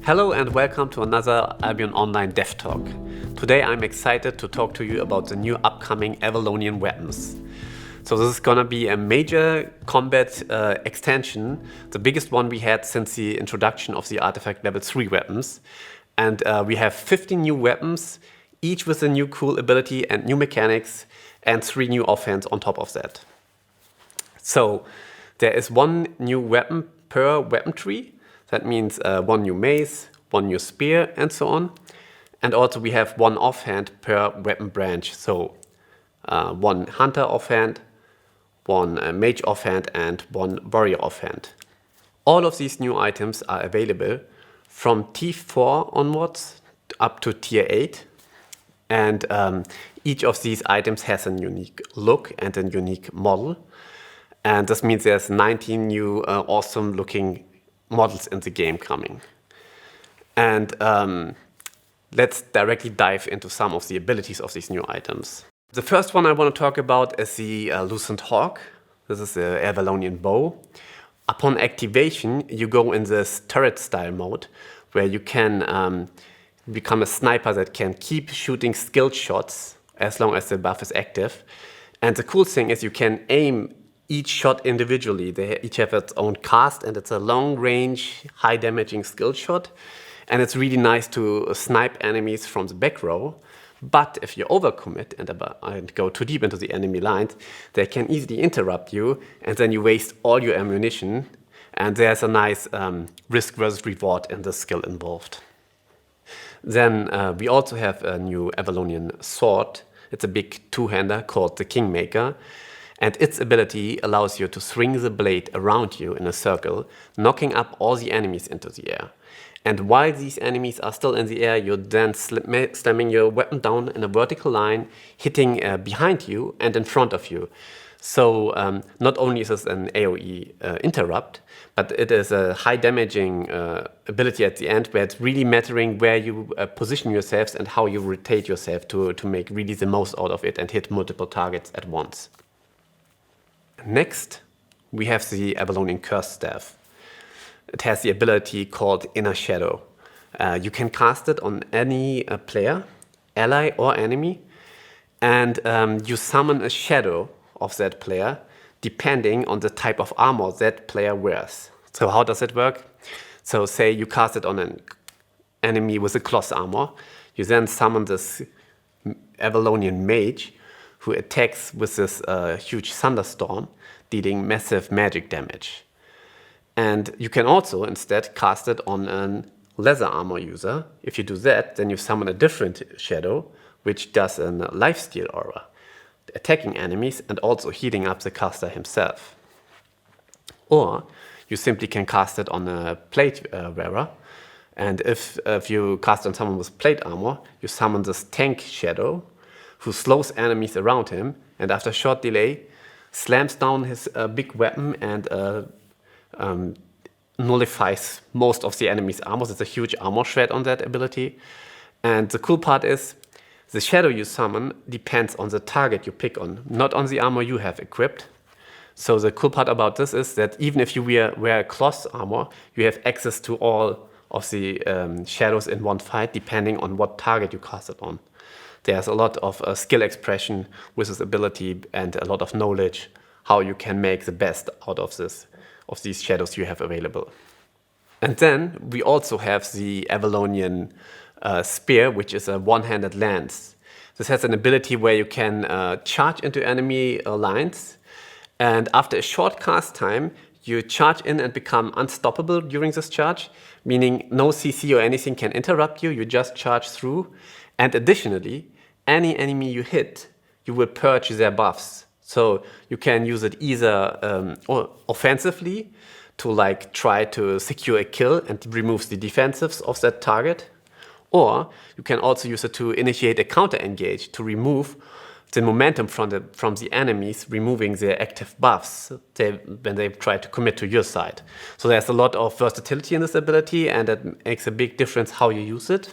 Hello and welcome to another Albion Online Dev Talk. Today I'm excited to talk to you about the new upcoming Avalonian weapons. So this is gonna be a major combat extension, the biggest one we had since the introduction of the artifact level 3 weapons. And we have 50 new weapons, each with a new cool ability and new mechanics, and 3 new offhand on top of that. So there is 1 new weapon per weapon tree. That means 1 new mace, 1 new spear, and so on. And also we have 1 offhand per weapon branch. So 1 hunter offhand, 1 mage offhand, and 1 warrior offhand. All of these new items are available from T4 onwards up to Tier 8. And each of these items has a unique look and a unique model. And this means there's 19 new awesome looking models in the game coming. And let's directly dive into some of the abilities of these new items. The first one I want to talk about is the Lucent Hawk. This is the Avalonian bow. Upon activation, you go in this turret style mode where you can become a sniper that can keep shooting skilled shots as long as the buff is active. And the cool thing is you can aim each shot individually. They each have its own cast, and it's a long range, high damaging skill shot. And it's really nice to snipe enemies from the back row. But if you overcommit and go too deep into the enemy lines, they can easily interrupt you, and then you waste all your ammunition. And there's a nice risk versus reward in the skill involved. Then we also have a new Avalonian sword. It's a big two-hander called the Kingmaker. And its ability allows you to swing the blade around you in a circle, knocking up all the enemies into the air. And while these enemies are still in the air, you're then slamming your weapon down in a vertical line, hitting behind you and in front of you. So not only is this an AoE interrupt, but it is a high damaging ability at the end where it's really mattering where you position yourselves and how you rotate yourself to make really the most out of it and hit multiple targets at once. Next, we have the Avalonian Curse Staff. It has the ability called Inner Shadow. You can cast it on any player, ally or enemy, and you summon a shadow of that player depending on the type of armor that player wears. So how does it work? So say you cast it on an enemy with a cloth armor. You then summon this Avalonian mage who attacks with this huge thunderstorm, dealing massive magic damage. And you can also instead cast it on a leather armor user. If you do that, then you summon a different shadow, which does a lifesteal aura, attacking enemies and also healing up the caster himself. Or you simply can cast it on a plate wearer. And if you cast on someone with plate armor, you summon this tank shadow, who slows enemies around him, and after a short delay, slams down his big weapon and nullifies most of the enemy's armor. There's a huge armor shred on that ability. And the cool part is, the shadow you summon depends on the target you pick on, not on the armor you have equipped. So the cool part about this is that even if you wear cloth armor, you have access to all of the shadows in one fight, depending on what target you cast it on. There's a lot of skill expression with this ability and a lot of knowledge how you can make the best out of these shadows you have available. And then we also have the Avalonian spear, which is a one-handed lance. This has an ability where you can charge into enemy lines, and after a short cast time, you charge in and become unstoppable during this charge, meaning no CC or anything can interrupt you, you just charge through. And additionally, any enemy you hit, you will purge their buffs. So you can use it either offensively to try to secure a kill and remove the defensives of that target, or you can also use it to initiate a counter engage to remove the momentum from the enemies, removing their active buffs when they try to commit to your side. So there's a lot of versatility in this ability, and it makes a big difference how you use it.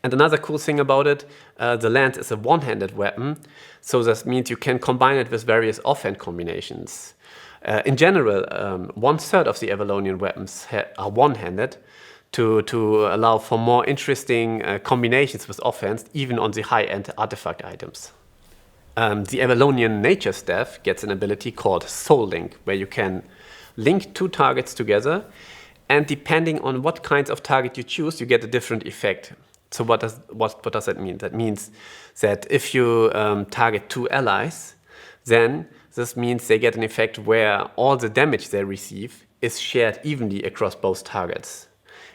And another cool thing about it, the lance is a one-handed weapon, so this means you can combine it with various offhand combinations. In general, 1/3 of the Avalonian weapons are one-handed, to allow for more interesting combinations with offense, even on the high-end artifact items. The Avalonian nature staff gets an ability called Soul Link, where you can link two targets together, and depending on what kinds of target you choose, you get a different effect. So what does that mean? That means that if you target two allies, then this means they get an effect where all the damage they receive is shared evenly across both targets.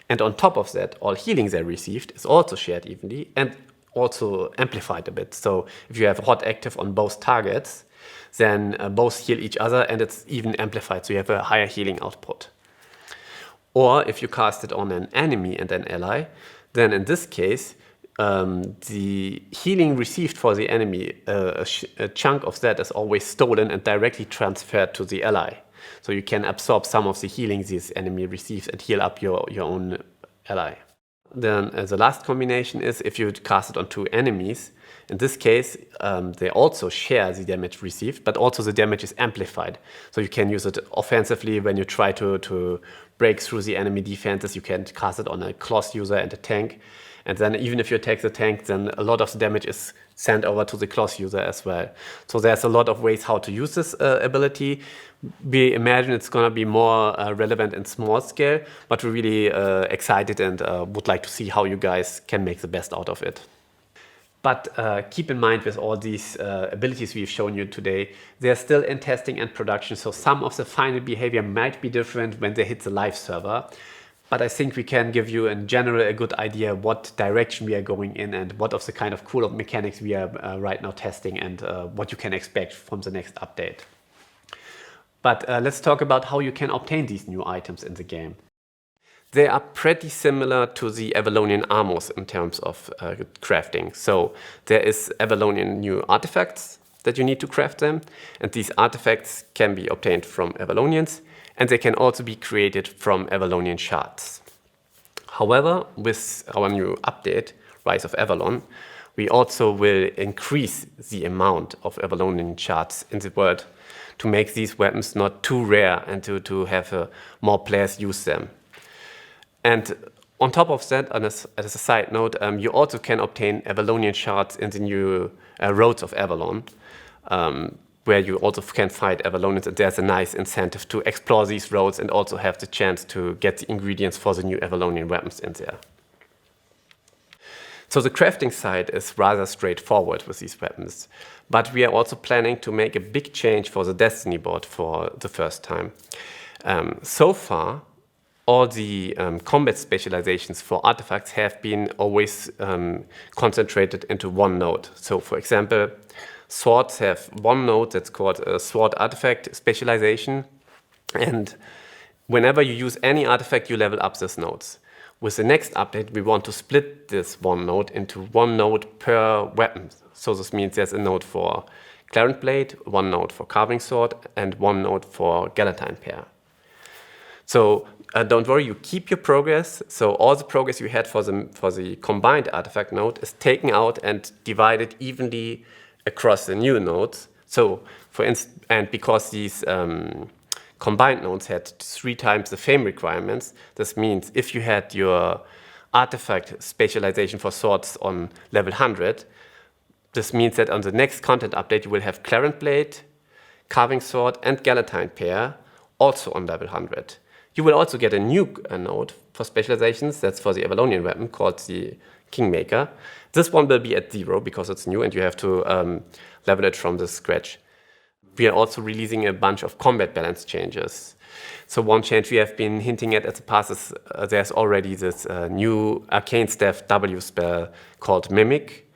And on top of that, all healing they received is also shared evenly and also amplified a bit. So if you have a hot active on both targets, then both heal each other and it's even amplified, so you have a higher healing output. Or if you cast it on an enemy and an ally, then in this case, the healing received for the enemy, a chunk of that is always stolen and directly transferred to the ally. So you can absorb some of the healing this enemy receives and heal up your own ally. Then the last combination is if you cast it on two enemies. In this case, they also share the damage received, but also the damage is amplified. So you can use it offensively when you try to break through the enemy defenses. You can cast it on a Cloth user and a tank. And then even if you attack the tank, then a lot of the damage is sent over to the Cloth user as well. So there's a lot of ways how to use this ability. We imagine it's going to be more relevant in small scale, but we're really excited and would like to see how you guys can make the best out of it. But keep in mind with all these abilities we've shown you today, they're still in testing and production, so some of the final behavior might be different when they hit the live server. But I think we can give you in general a good idea what direction we are going in and what of the kind of cool mechanics we are right now testing and what you can expect from the next update. But let's talk about how you can obtain these new items in the game. They are pretty similar to the Avalonian armors in terms of crafting. So there is Avalonian new artifacts that you need to craft them, and these artifacts can be obtained from Avalonians, and they can also be created from Avalonian shards. However, with our new update, Rise of Avalon, we also will increase the amount of Avalonian shards in the world to make these weapons not too rare and to have more players use them. And on top of that, as a side note, you also can obtain Avalonian shards in the new Roads of Avalon, where you also can fight Avalonians, and there's a nice incentive to explore these roads and also have the chance to get the ingredients for the new Avalonian weapons in there. So the crafting side is rather straightforward with these weapons, but we are also planning to make a big change for the Destiny board for the first time. So far, all the combat specializations for artifacts have been always concentrated into one node. So for example, swords have one node that's called a sword artifact specialization, and whenever you use any artifact, you level up these nodes. With the next update, we want to split this one node into one node per weapon. So this means there's a node for Clarent Blade, one node for Carving Sword, and one node for Galatine Pair. So don't worry, you keep your progress. So all the progress you had for the combined artifact node is taken out and divided evenly across the new nodes. So for instance, and because these combined nodes had 3 times the fame requirements, this means if you had your artifact specialization for swords on level 100, this means that on the next content update you will have Clarent Blade, Carving Sword, and Galatine Pair also on level 100. You will also get a new node for specializations, that's for the Avalonian weapon, called the Kingmaker. This one will be at 0 because it's new and you have to level it from the scratch. We are also releasing a bunch of combat balance changes. So one change we have been hinting at the past is there's already this new Arcane Staff W spell called Mimic.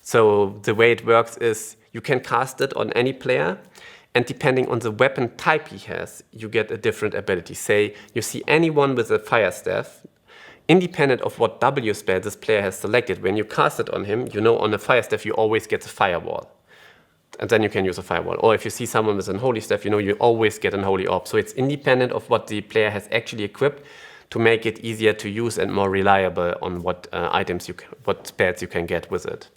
So the way it works is you can cast it on any player, and depending on the weapon type he has, you get a different ability. Say you see anyone with a fire staff, independent of what W spell this player has selected, when you cast it on him, you know on a fire staff you always get a firewall. And then you can use a firewall. Or if you see someone with an holy staff, you know you always get an holy orb. So it's independent of what the player has actually equipped to make it easier to use and more reliable on what what spells you can get with it.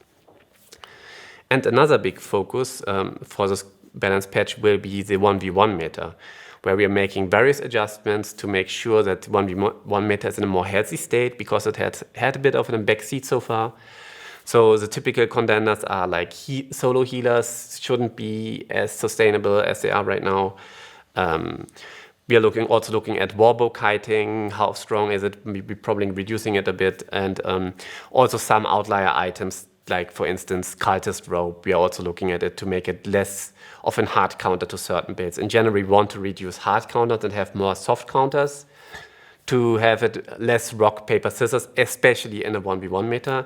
And another big focus for this balance patch will be the 1v1 meta. where we are making various adjustments to make sure that 1v1 meta is in a more healthy state, because it had a bit of a backseat so far. So the typical contenders are like solo healers shouldn't be as sustainable as they are right now. We are also looking at warbow kiting, how strong is it, we're probably reducing it a bit, and also some outlier items, like for instance cultist rope, we are also looking at it to make it less of a hard counter to certain builds. In general, we want to reduce hard counters and have more soft counters, to have it less rock, paper, scissors, especially in a 1v1 meta.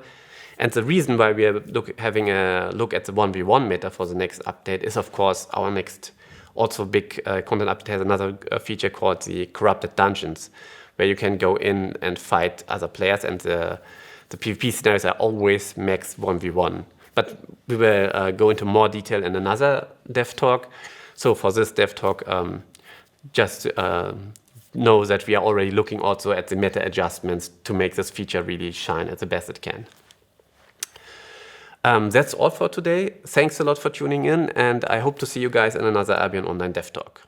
And the reason why we are having a look at the 1v1 meta for the next update is, of course, our next also big content update has another feature called the Corrupted Dungeons, where you can go in and fight other players, and the PvP scenarios are always max 1v1. But we will go into more detail in another dev talk. So for this dev talk, just know that we are already looking also at the meta adjustments to make this feature really shine at the best it can. That's all for today. Thanks a lot for tuning in, and I hope to see you guys in another Albion Online Dev Talk.